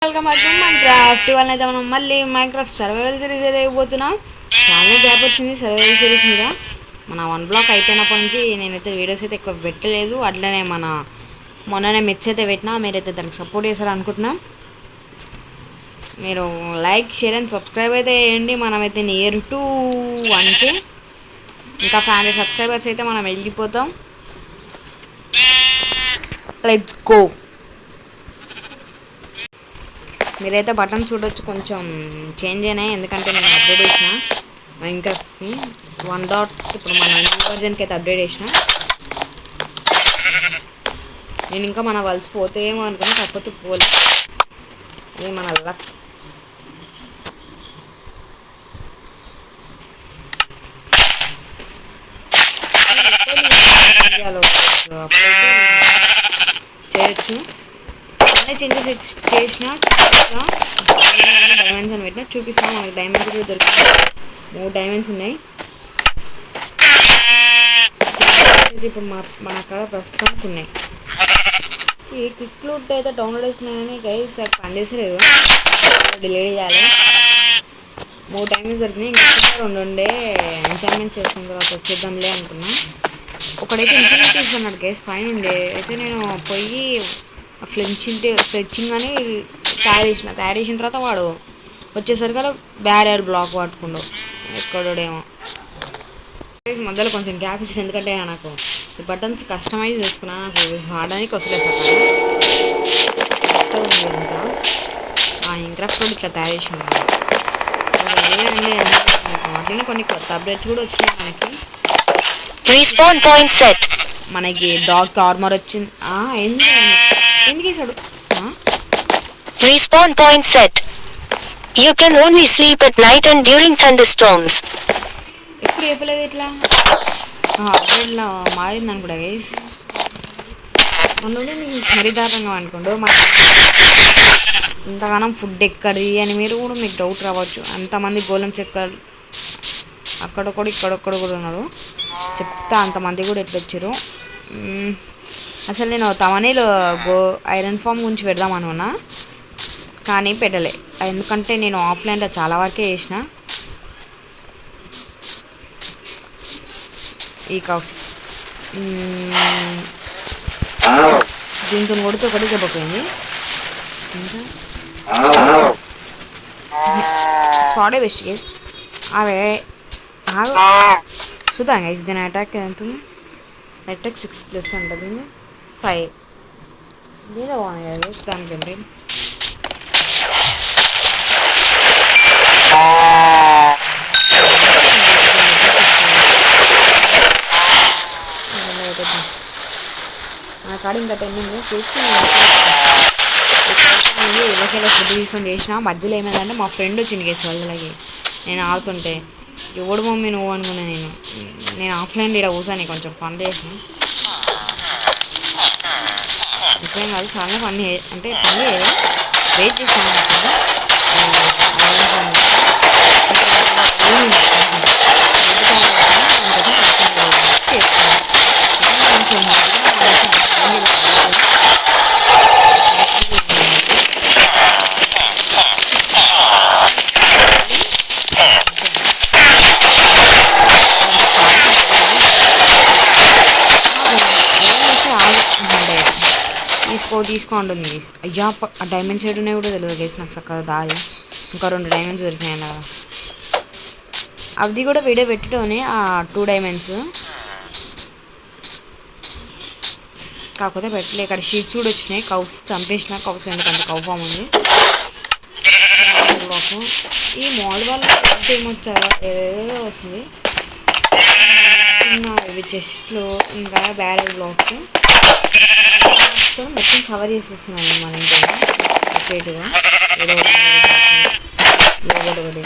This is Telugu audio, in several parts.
Welcome back to Minecraft. ఇవాళ అయితే మనం మళ్ళీ మైన్క్రాఫ్ట్ సర్వైవల్ సిరీస్ అయితే ఇవ్వబోతున్నాం. చాలా గ్యాప్ వచ్చింది సర్వైవల్ సిరీస్ మీద. మన 1 బ్లాక్ అయిపోయినప్పటి నుంచి నేనైతే వీడియోస్ అయితే ఎక్కువ పెట్టలేదు. అట్లనే మొన్ననే మెచ్ అయితే పెట్టినా. మీరైతే దానికి సపోర్ట్ చేస్తారని అనుకుంటున్నాం. మీరు లైక్, షేర్ అండ్ సబ్స్క్రైబ్ అయితే చేయండి. మనమైతే నియర్ టు 1K, ఇంకా 500 సబ్స్క్రైబర్స్ అయితే మనం వెళ్ళిపోతాం. Let's go. మీరైతే బటన్ చూడొచ్చు, కొంచెం చేంజ్ అయినాయి ఎందుకంటే నేను అప్డేట్ చేసిన మైన్క్రాఫ్ట్ని 1. ఇప్పుడు మన న్యూ వర్జన్కి అయితే అప్డేట్ చేసిన. నేను ఇంకా మన వలసి పోతేమో అనుకున్నా, కాకపోతే పోలే. అది మన లక్. చేయొచ్చు. అన్నీ చేంజెస్ చేసిన డైమండ్స్ అని పెట్టినా చూపిస్తాను. మనకి డైమండ్స్ కూడా దొరుకుతాయి. 3 డైమండ్స్ ఉన్నాయి. ఇప్పుడు మన అక్కడ ప్రస్తుతానికి ఉన్నాయి. ఈ క్విక్ లూట్ అయితే డౌన్లోడ్ అవుతున్నాయి కానీ గైస్ అది పనిచేసలేదు. డిలీట్ చేయాలి. 3 డైమండ్స్ దొరికినాయి. ఇంకా 2 ఉండే ఎంజాయ్మెంట్ చేసుకున్న తర్వాత వచ్చేద్దాంలే అనుకున్నా. ఒకడైతే ఇన్ఫినిటీస్ అన్నాడు గైస్ పైన ఉండే. అయితే నేను పోయి ఫ్లెంచింగ్ అని తయారు చేసిన తర్వాత వాడు వచ్చేసరికి బ్యారియర్ బ్లాక్ పట్టుకుండు ఎక్కడోడేమో. మధ్యలో కొంచెం గ్యాప్ ఇచ్చిన ఎందుకంటే నాకు ఈ బటన్స్ కస్టమైజ్ చేసుకున్నా. నాకు వాడడానికి వస్తలేదు మైన్క్రాఫ్ట్ కూడా ఇట్లా తయారు చేసిన. అట్లనే కొన్ని కొత్త అప్డేట్స్ కూడా వచ్చినాయి మనకి. మనకి డాగ్ ఆర్మర్ వచ్చింది. ఎందుకు వేసాడు? Respawn point set. You can only sleep at night and during thunderstorms. ఎప్పుడు చెప్పలేదు ఇట్లా. అప్డేట్లో మారింది అనుకుంటా గైస్. అందులో నేను మరిదారంగా అనుకోండు. ఇంతగానం ఫుడ్ ఎక్కడిది అని మీకు డౌట్ రావచ్చు. అంతమంది గోళం చెక్కలు అక్కడొక్కడు ఇక్కడొక్కడు కూడా ఉన్నాడు. చెప్తా అంతమంది కూడా ఎట్లా వచ్చారు. అసలు నేను తమనేలో ఐరన్ ఫామ్ గురించి పెడదాం అనుకున్నా కానీ పెట్టలే. ఎందుకంటే నేను ఆఫ్లైన్లో చాలా వరకే చేసిన. ఈ కౌస్ దీంతో కొడితే ఒకటి దెబ్బపోయింది. స్వాడే బెస్ట్ కేస్. అవే చూద్దాం గైస్. దీని అటాక్ ఎంత ఉంది? అటాక్ 6+ ఉంటుంది. 5 లేదా బాగున్నాయి కదా దానికి ఏంటి. నా కాడ ఇంకా 10 ఉంది చేసుకుని ఎవరికైనా ఫుడ్ తీసుకొని చేసిన. మధ్యలో ఏమైందంటే మా ఫ్రెండ్ వచ్చింది కేసు వాళ్ళకి. నేను ఆడుతుంటే ఎవడు మమ్మీ నువ్వు అనుకున్నా. నేను ఆఫ్లైన్ ఇక్కడ కూర్చొని కొంచెం పని చేసిన. ఇంకేం కాదు, చాలా పని అంటే పని చేయదు. వెయిట్ చేసాను. తీసుకో ఉంటుంది. అయ్యా ఆ డైమండ్స్ ఏడు ఉన్నాయి కూడా తెలియదు గేస్ నాకు చక్కగా దారి. ఇంకా 2 డైమండ్స్ దొరికినాయి కదా. అది కూడా వీడియో పెట్టటోనే ఆ 2 డైమండ్స్. కాకపోతే పెట్టలే. ఇక్కడ షీట్స్ కూడా వచ్చినాయి. కౌస్ చంపేసిన. కౌస్ ఎందుకంటే కౌ ఫామ్ ఉంది. ఈ మాల్ వల్ల ఏమొచ్చారో ఏదేదో వస్తుంది. ఇవి చెస్ట్లు ఇంకా బ్యారెల్ బ్లాక్స్ మొత్తం కవర్ చేసేస్తున్నాను మన ఇంట్లో క్రియేట్గా. ఏదో ఒకటి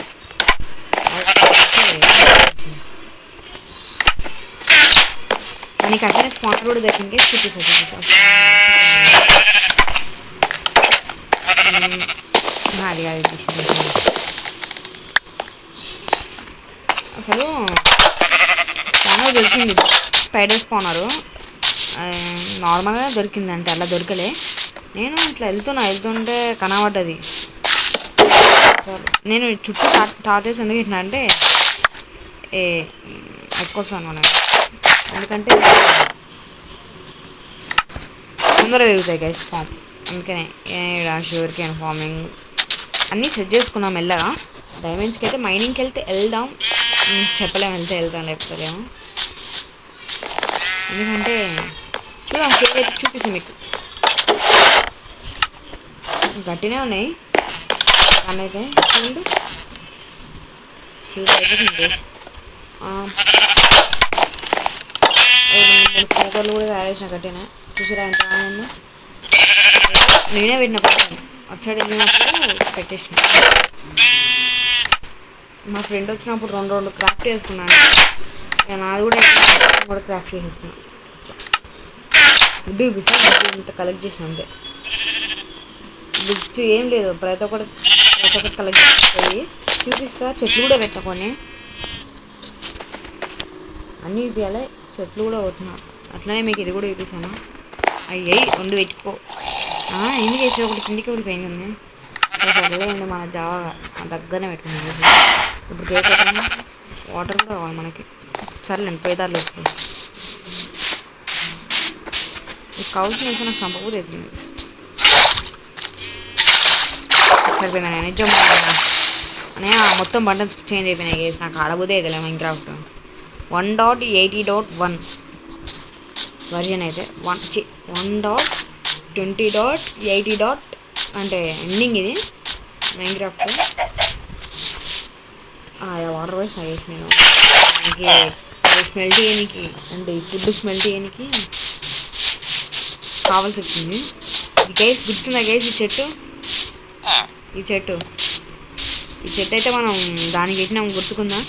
మనకి అట్లనే స్పాట్ కూడా దొరికింది. చూపిస్తాను అది కాదు. అసలు స్పానర్ దొరికింది. స్పైడర్ స్పానరు నార్మల్గా దొరికిందంటే అలా దొరకలే. నేను ఇట్లా వెళ్తుంటే కనబడ్డది. నేను చుట్టూ టార్చెస్ ఎందుకు ఇట్లా అంటే ఎక్కువస్తాను నేను, ఎందుకంటే తొందరగా పెరుగుతాయి గైస్ ఫామ్. అందుకనే షుగర్ కేన్ ఫార్మింగ్ అన్నీ సెట్ చేసుకున్నాం మెల్లగా. డైమండ్స్కి అయితే మైనింగ్కి వెళ్దాం, చెప్పలేము, వెళ్తాం లేకపోతేమో. ఎందుకంటే చూద్దాం, కేక్ అయితే చూపిస్తాం మీకు. గట్టినే ఉన్నాయి అయితే షీల్డ్ అయిపోతుంది. కూకర్లు కూడా తయారు చేసిన గట్టినే చూసిరా ఎంత బాగుందో. నేనే పెట్టిన వచ్చాడు వెళ్ళినప్పుడు పెట్టేసిన. మా ఫ్రెండ్ వచ్చినప్పుడు రెండు క్రాఫ్ట్ చేసుకున్నాను. ఇక నాది కూడా క్రాఫ్ట్ చేసేసుకున్నాను. గుడ్డు చూపిస్తా, ఇంత కలెక్ట్ చేసిన అంతే. బుక్స్ ఏం లేదు, ప్రతి ఒక్కటి కలెక్ట్ చేసి చూపిస్తా. చెట్లు కూడా పెట్టుకొని అన్నీ చూపించాలి, చెట్లు కూడా కొట్టినా. అట్లనే మీకు ఇది కూడా చూపిస్తాను. అయ్యాయి 2 పెట్టుకో. ఎందుకు వేసి ఒకటి కిందికి ఒకటి పెయిన్ ఉంది. సర్లేండి, మన జావా దగ్గరనే పెట్టుకున్నాం. ఇప్పుడు కేక్ పెట్టాము, వాటర్ కూడా కావాలి మనకి. సర్లేండి, పేదార్లు వేసుకోండి. ఈ కౌస్ వేసి నాకు చంపకపోతే అవుతుంది. సరిపోయిందా? నేను నిజం అనే మొత్తం బటన్స్ చేంజ్ అయిపోయినాయి. నాకు ఆడబోదే అవుతుంది మైన్క్రాఫ్ట్ 1.80.1 వర్జన్ అయితే 1.20.80. అంటే ఎండింగ్ ఇది మైన్క్రాఫ్ట్. వాటర్ వైస్ వేసి నేను మనకి స్మెల్ చేయడానికి, అంటే ఈ ఫుడ్ స్మెల్ చేయడానికి కావాల్సి వచ్చింది. ఈ గైస్ గుర్తుందా గైస్? ఈ చెట్టు అయితే మనం దానికి పెట్టినాం, గుర్తుకుందా?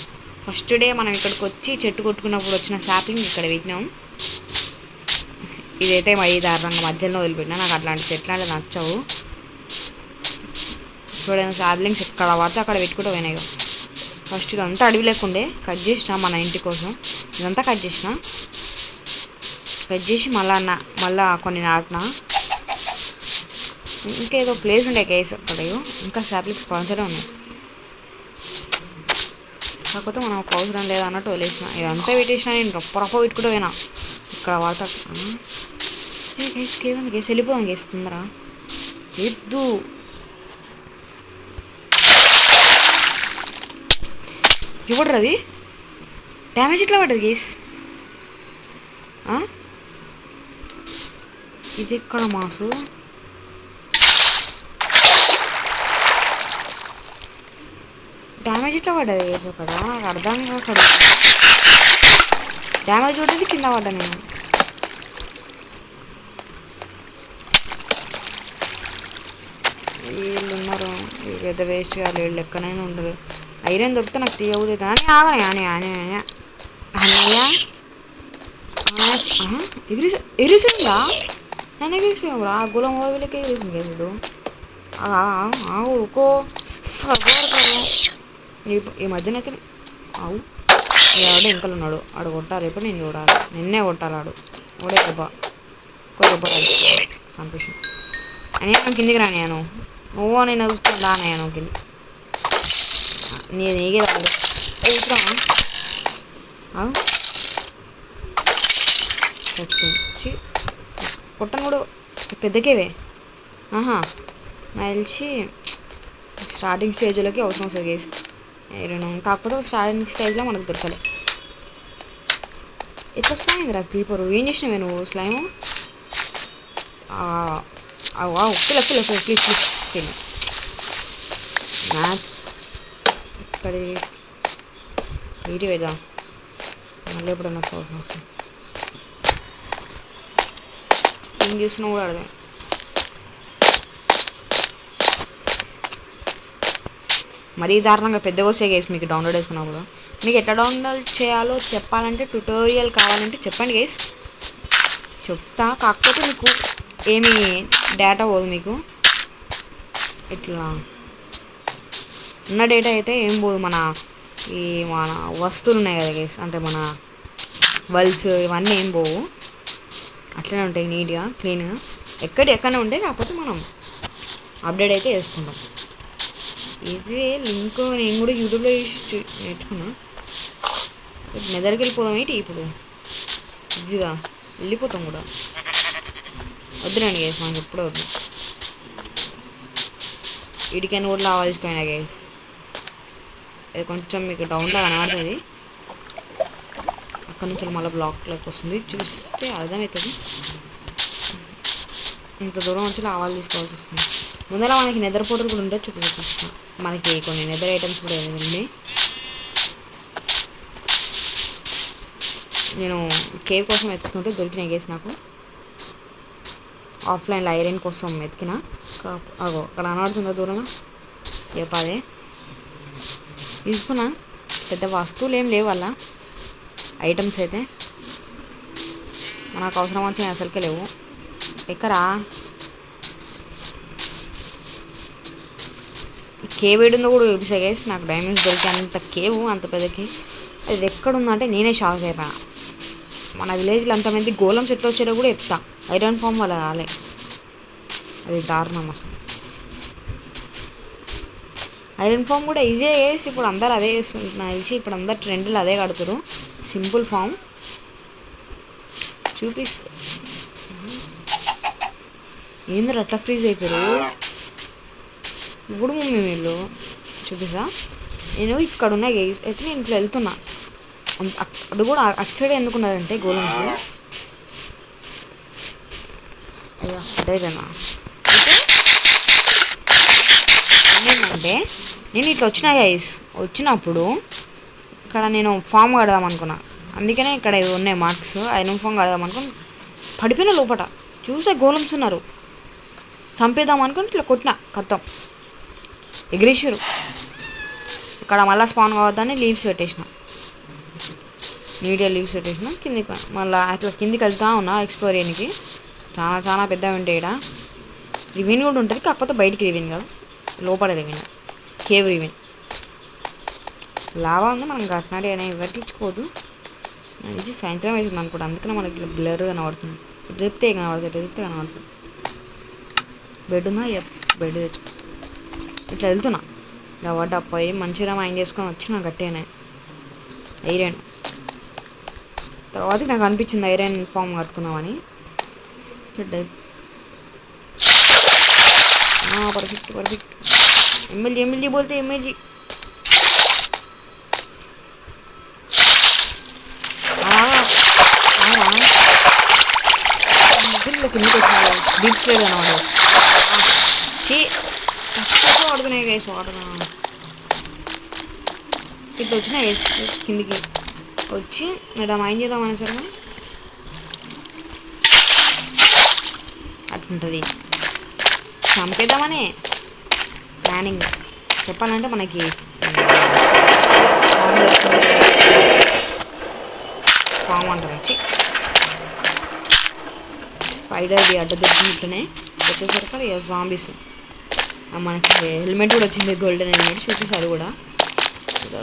ఫస్ట్ డే మనం ఇక్కడికి వచ్చి చెట్టు కొట్టుకున్నప్పుడు వచ్చిన శాప్లింగ్ ఇక్కడ పెట్టినాం. ఇదైతే మరీ దారుణంగా మధ్యలో వదిలిపెట్టినా. నాకు అట్లాంటి చెట్లు అంటే నచ్చవు. చూడండి, శాప్లింగ్స్ ఎక్కడ పడితే అక్కడ పెట్టుకుంటూ పోయినాయి. ఫస్ట్ ఇదంతా అడవి లేకుండే కట్ చేసిన మన ఇంటి కోసం. ఇదంతా కట్ చేసి మళ్ళా కొన్ని నాటిన. ఇంకేదో ప్లేస్ ఉండే కేసు అక్కడ, ఇంకా శాప్లింగ్స్ స్పాన్సరే ఉన్నాయి. కాకపోతే మనం ఒక అవసరం లేదా అన్నట్టు వదిలేసిన. ఇదంతా పెట్టేసిన. నేను రొప్ప పెట్టుకుంటూ పోయినా. ఇక్కడ వాడతా కేసు కేవంది కేసు వెళ్ళిపోదాం కేసు తొందర ఎద్దు. ఇవ్వడ్రు అది డ్యామేజ్ ఎట్లా పడ్డది కేసు? ఇది ఎక్కడ మాసు? డ్యామేజ్ ఎట్లా పడ్డది కేసు అక్కడ? నాకు అర్థం కాదు. డ్యామేజ్ పడ్డది, కింద పడ్డా నేను. వీళ్ళు ఉన్నారు పెద్ద వేస్ట్ కాదు, వీళ్ళు ఎక్కడైనా ఉండరు. ఐరన్ దొరికితే నాకు తీయవుతుంది అని ఆగనే అన్నయ్య ఎగిరిసిందా? నన్ను ఎగిరిసావురా, గులం ఓవిలకి ఎగిరిసింది కేసుడు. ఊరుకో ఈ మధ్యన అయితే ఆవు ఆడు ఇంకా ఉన్నాడు. ఆడు కొట్టాలి, ఎప్పుడు నేను చూడాలి, నిన్నే కొట్టాలి. ఆడు ఓడే దెబ్బ సంపేషణ అని కిందికి రాని నేను నువ్వు నేను చూస్తుందా నేను కింది నీకే రాదు కొట్టను కూడా పెద్దకేవే. నాకు తెలిసి స్టార్టింగ్ స్టేజ్లోకి అవసరం వస్తుంది కేసు ఐరన్. కాకపోతే స్టార్టింగ్ స్టేజ్లో మనకు దొరకలే. ఎట్లా స్పాయింది రా క్రీపర్? ఏం చేసినావే నువ్వు స్లైము? ప్లీజ్ ఇక్కడ వీటి పెడదాం, మళ్ళీ ఎప్పుడన్నా అవసరం వస్తుంది. ఏం చేస్తున్నా కూడా అర్థం. మరీ దారుణంగా పెద్దగా వస్తాయి గైస్ మీకు డౌన్లోడ్ చేసుకున్నప్పుడు. మీకు ఎట్లా డౌన్లోడ్ చేయాలో చెప్పాలంటే ట్యుటోరియల్ కావాలంటే చెప్పండి గైస్, చెప్తా. కాకపోతే మీకు ఏమి డేటా పోదు, మీకు ఇట్లా ఉన్న డేటా అయితే ఏం పోదు. మన వస్తువులు ఉన్నాయి కదా గైస్, అంటే మన వల్స్ ఇవన్నీ ఏం పోవు, అట్లనే ఉంటాయి నీట్గా క్లీన్గా. ఎక్కడనే ఉంటే కాకపోతే మనం అప్డేట్ అయితే చేసుకుంటాం. ఇది లింక్ నేను కూడా యూట్యూబ్లో చూసి నేర్చుకున్నా. మెదడుకి వెళ్ళిపోదాం ఏంటి ఇప్పుడు, ఈజీగా వెళ్ళిపోతాం కూడా. వద్దురండి గైస్, మనకి ఎప్పుడూ వద్దు. ఇడికైనా కూడా లావా తీసుకోయినా గైస్. అది కొంచెం మీకు డౌన్లో కనబడుతుంది, అక్కడ నుంచి మళ్ళీ బ్లాక్లోకి వస్తుంది, చూస్తే అర్థమవుతుంది. ఇంత దూరం వచ్చి లావాలు తీసుకోవాల్సి వస్తుంది. ముందర మనకి నెదర్ పోర్టల్ కూడా ఉంటే చూపిస్తాను. మనకి కొన్ని నెదర్ ఐటమ్స్ కూడా ఉన్నాయి. నేను కేవ్ కోసం వెతుకుతుంటే దొరికినాయి గేస్ నాకు. ఆఫ్లైన్లో ఐరన్ కోసం వెతికిన. అగో అక్కడ అనబడుతుందో దూరంలో, అదే తీసుకున్నా. పెద్ద వస్తువులు ఏం లేవు అలా, ఐటమ్స్ అయితే మనకు అవసరం వచ్చినాయి అసలుకే లేవు. ఎక్కరా కేవ్ ఏడుందో కూడా చూపిస్తా గైస్. నాకు డైమండ్స్ దొరికి అంత కేవ్, అంత పెద్ద కేవ్ అది ఎక్కడుందంటే నేనే షాక్ అయిపోయా. మన విలేజ్లో అంతమంది గోళం చెట్లు వచ్చేటో కూడా చెప్తా, ఐరన్ ఫామ్ వల్ల రాలే. అది దారుణం అసలు. ఐరన్ ఫామ్ కూడా ఈజీ వేసి ఇప్పుడు అందరు అదే చేస్తున్నారు. ఇప్పుడు అందరు ట్రెండ్లు అదే కడుతురు, సింపుల్ ఫామ్. ఏంద్ర అట్లా ఫ్రీజ్ అయిపోయారు ఇప్పుడు మమ్మీ వీళ్ళు. చూపిస్తా, నేను ఇక్కడ ఉన్న గేస్ అయితే నేను ఇట్లా వెళ్తున్నా. అది కూడా అచ్చడే ఎందుకున్నదంటే గోళంస్ అదేనా ఏంటంటే, నేను ఇట్లా వచ్చిన గైస్, వచ్చినప్పుడు ఇక్కడ నేను ఫామ్ కడదాం అనుకున్నా. అందుకనే ఇక్కడ ఇవి ఉన్నాయి మార్క్స్. ఐరన్ ఫామ్ కడదాం అనుకుని పడిపోయిన లోపల చూసే గోళంస్ ఉన్నారు. చంపేద్దాం అనుకుని ఇట్లా కొట్టిన, కత్తం ఎగిరేసారు. ఇక్కడ మళ్ళీ స్పాన్ కావద్దని లీవ్స్ పెట్టేసిన, నీట్గా లీవ్స్ పెట్టేసిన. కిందికి మళ్ళీ అట్లా కిందికి వెళ్తా ఉన్నా ఎక్స్ప్లోర్ చేయడానికి. చాలా చాలా పెద్దగా ఉంటాయి ఇక్కడ. రివెన్ కూడా ఉంటుంది, కాకపోతే బయటికి రివెన్ కాదు, లోపల రివెన్, కేవ్ రివెన్. లావా ఉంది, మనం కట్టినాడే అనేవి పట్టించుకోదు. ఇది సాయంత్రం అవుతుంది అనుకుంటా, అందుకనే మనకి ఇట్లా బ్లర్ కనబడుతుంది. చెప్తే కనబడుతుంది. బెడ్ ఉందా, బెడ్ తెచ్చు. ఇట్లా వెళ్తున్నా, ఇలా పడ్డపోయి మంచిగా మైండ్ చేసుకొని వచ్చిన గట్టేనే ఐరన్. తర్వాతకి నాకు అనిపించింది ఐరన్ ఫామ్ కట్టుకుందామని. పర్ఫెక్ట్. ఎమ్మెల్యే బోల్తే ఎమ్మెల్యే. కిందకి వచ్చిన డీప్ ప్లేర్ అనమాట. వాడుతున్నాయి గైస్ వాటర్. ఇట్లా వచ్చిన కిందికి వచ్చి ఇక్కడ మైండ్ చేద్దామని సరే అట్లుంటుంది. చంపేద్దామని ప్లానింగ్. చెప్పాలంటే మనకి ఫామ్ అంటారు వచ్చి స్పైడర్ది అడ్డ దొరికినట్లనే వచ్చేసరికి జాంబీస్. మనకి హెల్మెట్ కూడా వచ్చింది, గోల్డెన్ హెల్మెట్. చూపిస్తారు కూడా.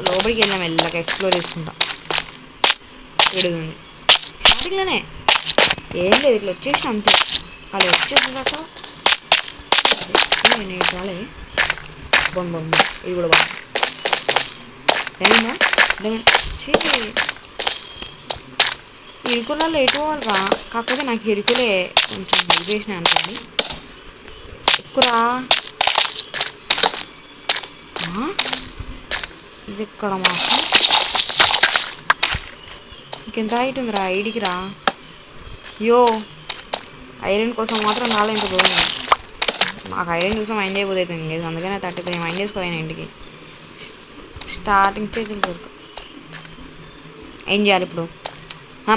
లోపలికి వెళ్ళాం, వెళ్ళాక ఎక్స్ప్లోర్ చేసుకుంటాం. ఏడుగుంది స్టార్టింగ్లోనే ఏం లేదు, ఇట్లా వచ్చేసిన అంతే. అలా వచ్చేసాక నేను చాలే బొమ్మ. ఇది కూడా బాగుంది. ఇరుకులలో ఎటు పోవాలరా, కాకపోతే నాకు ఇరుకులే కొంచెం హెల్ప్ చేసినాయి అనుకోండి. ఎక్కురా ఇది ఇక్కడ మాకు ఇంకెంత హైట్ ఉందిరా, ఐడికి రా. యో ఐరన్ కోసం మాత్రం రాలే ఇంత దూరం. నాకు ఐరన్ కోసం మైండ్ అయిపోతుంది, అందుకనే 33 మైండ్ చేసుకోవాలి ఇంటికి. స్టార్టింగ్ స్టేజ్లో దొరక ఏం చేయాలి ఇప్పుడు?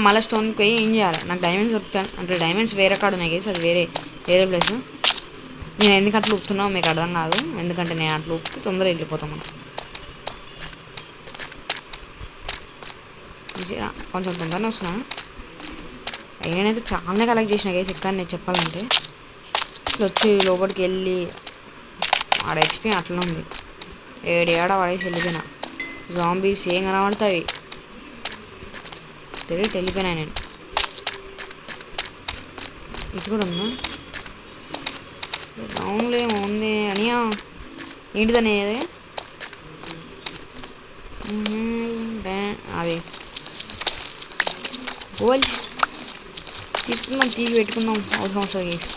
మళ్ళీ స్టోన్కి పోయి ఏం చేయాలి? నాకు డైమండ్స్ దొరుకుతాను అంటే డైమండ్స్ వేరే కాడ ఉన్నాయి కదా, అది వేరే ప్లేస్. నేను ఎందుకు అట్లా ఊపుతున్నావు మీకు అర్థం కాదు, ఎందుకంటే నేను అట్లా ఊపితే తొందరగా వెళ్ళిపోతాం మనం. కొంచెం తొందరనే వస్తున్నా. నేనైతే చాలానే కలెక్ట్ చేసిన కేసు ఎక్కాను నేను చెప్పాలంటే. ఇట్లా వచ్చి లోపలికి వెళ్ళి ఆడ హెచ్పి అట్లా ఉంది, ఏడ పడేసి వెళ్ళిపోయినా. జాంబీస్ ఏం కనబడతాయి తెలియదు, వెళ్ళిపోయినా నేను. ఇటు కూడా ఉందా? అవునులే ఉంది అనియా. ఏంటిదని అది అది పోల్చి తీసుకుందాం, తీసి పెట్టుకుందాం, అవసరం వస్తుంది గైస్.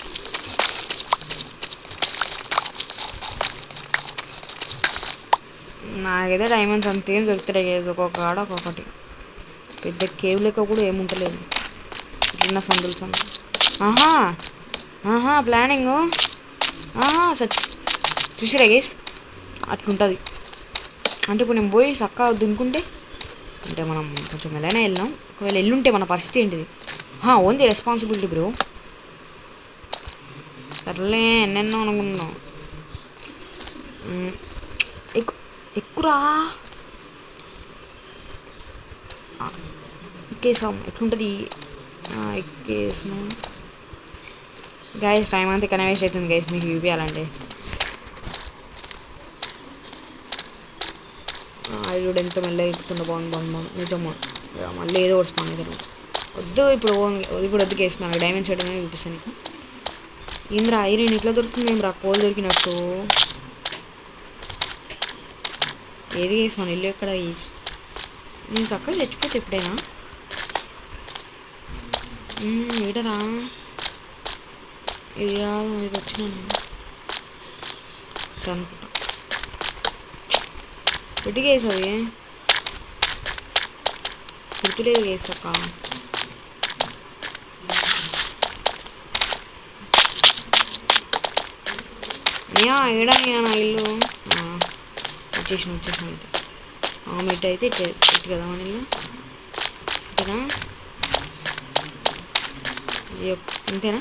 నాకైతే డైమండ్స్ అంతేం దొరుకుతాయి గైస్, ఒక్కొక్క కాడ ఒక్కొక్కటి. పెద్ద కేవ్ లెక్క కూడా ఏముంటలేదు, ఇట్లున్న సందులు సందు. ఆహా ఆహా ప్లానింగ్ సచ్ చూసిరా గైస్, అట్లుంటుంది. అంటే ఇప్పుడు నేను పోయి చక్కగా దున్నుకుంటే, అంటే మనం కొంచెం ఎలానే వెళ్ళాం, ఒకవేళ ఎల్లుంటే మన పరిస్థితి ఏంటిది? Only responsibility bro. సర్లే ఎన్నెన్నో అనుకున్నాం. ఎక్కురా ఎక్కేసాం, ఎట్లుంటుంది? ఎక్కేసాం గైస్. టైం అంతా ఇక్కడ వేస్ట్ అవుతుంది గైస్, మీకు చూపించాలంటే. అది కూడా ఎంత మెల్లగా ఎక్కుతుందో, బాగుంది నిజమా. మళ్ళీ ఏదో ఒకటి స్పాన్ అవుతాను. వద్దు ఇప్పుడు ఇప్పుడు వద్దు కేసు, మనకి డైమండ్ షర్ట్ అనేది చూపిస్తాను నీకు. ఏంద్రా ఐరన్ ఇట్లా దొరుకుతుంది, ఏం రా కోల్ దొరికినట్టు. ఏది కేసు, మన ఇల్లు ఎక్కడ కేసు? నేను చక్కగా చచ్చిపోతే ఎప్పుడైనా ఏటరా ఇది కాదు, ఇది వచ్చినాను అనుకుంటా. పెట్టి కేసు అది గుర్తులేదు కేసు అక్క. అయ్యా ఏడనియా నా ఇల్లు. వచ్చేసిన అయితే మెట్ అయితే ఇటు కదా మన ఇల్లు. అంతేనా? అంతేనా?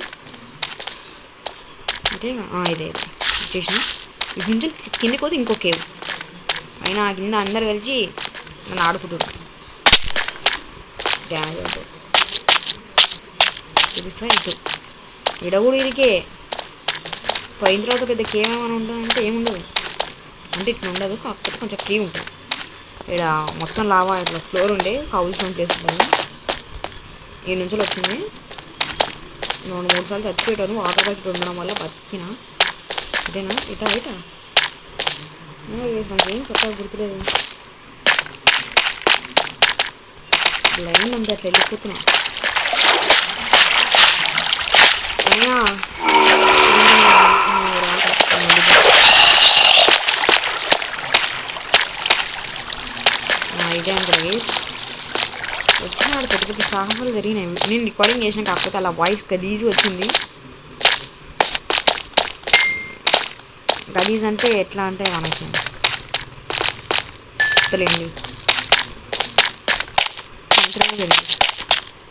అంటే ఇదే వచ్చేసిన. ఇటు నుంచి కిందకి పోతే ఇంకో కేవ్. అయినా కింద అందరు కలిసి నన్ను ఆడుకుంటున్నారు. డ్యాన్స్ అంటే చూపిస్తా. ఇటు ఇడ కూడా ఇదికే పోయిన తర్వాత పెద్ద కేవ్ ఏమైనా ఉంటుందంటే ఏముండదు. అంటే ఇట్లా ఉండదు, కాకపోతే కొంచెం ఫ్రీ ఉంటుంది. ఇక్కడ మొత్తం లావా ఇట్లా ఫ్లోర్ ఉండే కావాల్సిన ప్లేస్ ఉంటుంది. ఈ నుంచి వచ్చింది 2-3 సార్లు చచ్చిపోయాను వాటర్ బకెట్ ఉండడం వల్ల బతికిన. ఇదేనా? ఇటా నాకేం చక్కగా గుర్తులేదు. లైన్ అంతే అట్లా వెళ్ళిపోతున్నా. అయినా ఇదే అంటారు గైస్. వచ్చినాడు పెద్ద పెద్ద సాహసాలు జరిగినాయి. నేను రికార్డింగ్ చేసిన, కాకపోతే అలా వాయిస్ గలీజ్ వచ్చింది. గలీజ్ అంటే ఎట్లా అంటే మనకి తెలియండి. సాయంత్రమే జరిగింది,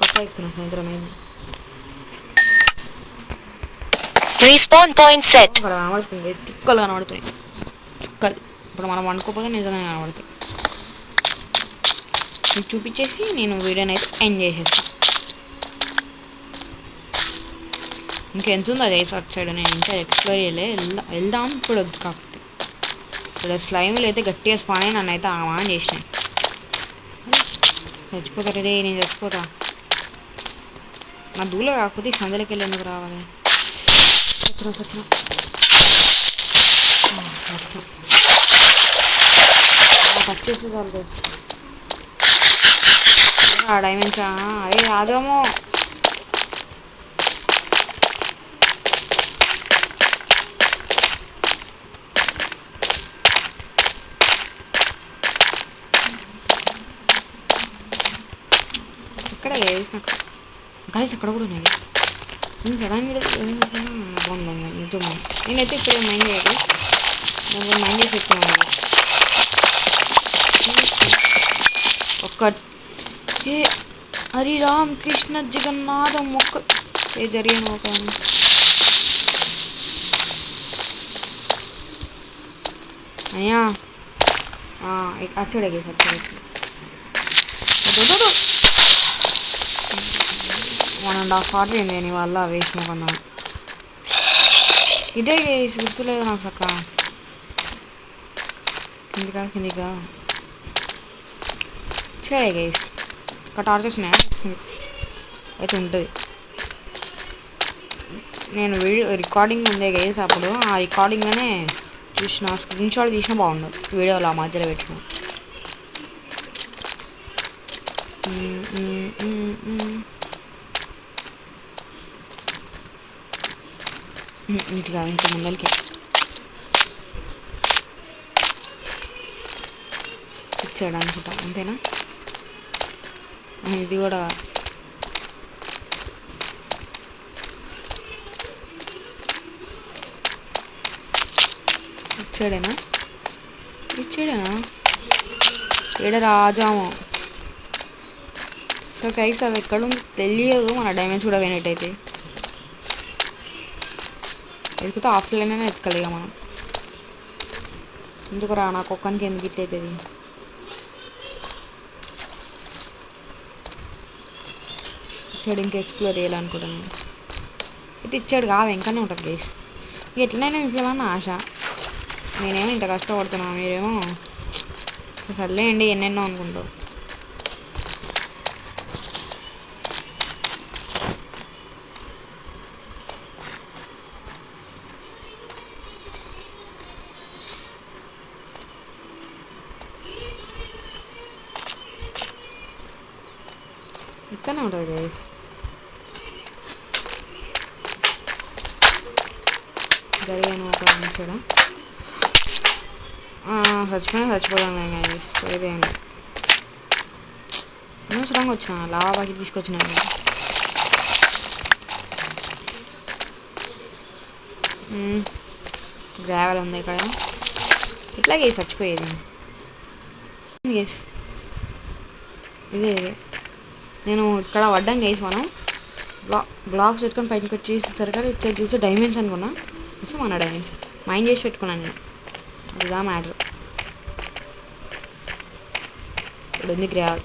పక్కా చెప్తున్నా, సాయంత్రం అయింది. Respawn point set. అక్కడ కనబడుతుంది, చుక్కలు కనబడుతున్నాయి, చుక్కలు. ఇప్పుడు మనం వండుకోపోతే నిజంగానే కనబడతాయి. మీకు చూపించేసి నేను వీడియోని అయితే ఎండ్ చేసేస్తాను. ఇంకెంత ఉందో గైస్ అటు సైడ్, నేను ఇంకా ఎక్స్ప్లోర్ చేయలే. వెళ్దాం ఇప్పుడు వద్దు. కాకపోతే ఇక్కడ స్లైమ్లు అయితే గట్టిగా స్పాన్ అయ్యి నన్ను అయితే ఆన్ చేసినాయి. చచ్చిపోతాడు రే, నేను చచ్చిపోతా. నా దూలో కాకపోతే ఈ సందులోకి వెళ్ళి ఎందుకు రావాలి? వచ్చిన టచ్ చేస్తే చాలు గైస్. డైమెన్షా అదే రాదేమో. ఇక్కడ వేసిన గాయస్ అక్కడ కూడా ఉన్నాయి. నేను సడన్గా బాగుంది నిజమా. నేనైతే ఇప్పుడే మైండ్ చేయాలి, నేను మైండ్ చేసి చెప్తున్నాను. ఏ హరి రామ్ కృష్ణ జగన్నాథం మొక్క ఏ జరిగాను ఒక అయ్యా అచ్చుడే గేసి అచ్చుడు 1.5 hour అయింది నీ వల్ల వేస్ట్ మొక్కన్నా. ఇదే గేసి గుర్తులేదు నాకు చక్క. కిందికా చెడే గేస్ ఒక టార్చ్ వచ్చినాయా అయితే ఉంటుంది. నేను వీడియో రికార్డింగ్ ఉందే గైస్, అప్పుడు ఆ రికార్డింగ్లోనే చూసిన, స్క్రీన్ షాట్ తీసినా బాగుండు, వీడియోలో ఆ మధ్యలో పెట్టిన. ఇంటిగా ఇంటి ముందరికి ఇచ్చాడు అనుకుంటా, అంతేనా? ఇది కూడా ఇచ్చాడేనా? ఏడ రాజాము. సో గైస్ అవి ఎక్కడుంది తెలియదు, మన డైమండ్స్ కూడా పోయినట్టయితే. ఎదుగుతా ఆఫ్లైన్ అయినా ఎత్తుకలేగా మనం. ఎందుకు రా, నాకు ఒక్కనికి ఎందుకు ఇట్లయితుంది? ఇచ్చాడు, ఇంకా ఎక్స్ప్లోర్ చేయాలనుకుంటాను. అయితే ఇచ్చాడు కాదు, ఇంకానే ఉంటుంది గైస్. ఎట్లనైనా ఇవ్వాలన్న ఆశ. నేనేమో ఇంత కష్టపడుతున్నా, మీరేమో సర్లేండి ఎన్నెన్నో అనుకుంటావు. ఇక్కడనే ఉంటుంది గైస్. జరిగాను ఒక మంచిగా చచ్చిపోదాం గైస్. ఇదేంటి అనవసరంగా వచ్చిన లావా బకెట్ తీసుకొచ్చిన. గ్రావెల్ ఉంది ఇక్కడ, ఇట్లా గేసి చచ్చిపోయేది. గేస్ ఇదే నేను ఇక్కడ పడ్డాను గైస్. మనం బ్లాక్స్ పెట్టుకొని పైకి వచ్చేసరికి చెక్ చూసి డైమండ్స్ అనుకున్నా. సో మన డైమండ్స్ మైండ్ చేసి పెట్టుకున్నాను నేను, అదిగా మ్యాటర్. ఇప్పుడు ఉంది గ్రావెల్.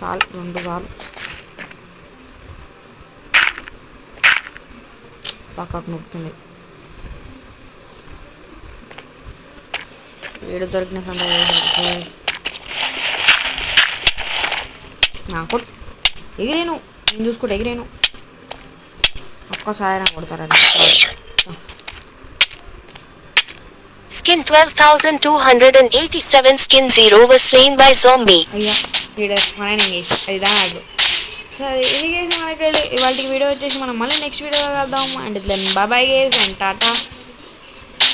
చాలు, 2 చాలు. పక్కకు నొక్కుతుంది. ఏడు దొరికిన సందర్భం నాకు ఎగిరేను, నేను చూసుకుంటే ఎగిరేను. ఒక్కసారి నాకు కొడతారండి. Skin 12,287 Skin 0 was slain by zombie. అయ్యా మననే అది దాడు. సో ఇది గేసి మనకి ఇవాళ వీడియో వచ్చేసి మనం మళ్ళీ నెక్స్ట్ వీడియోలో కలుద్దాం. And then bye guys and టాటా,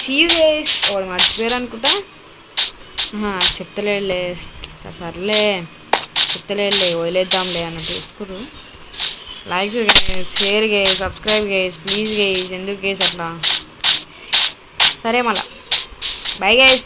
సీ యూ గేస్. ఒకటి మర్చిపోయారు అనుకుంటా, చెప్తలేడులే, సర్లే చెప్తలేడులే, వదిలేద్దాంలే అన్నట్టు చూసుకురు. Like share guys, subscribe guys, please guys. ఎందుకు గేస్ అట్లా? సరే మళ్ళా బాయ్ గేస్.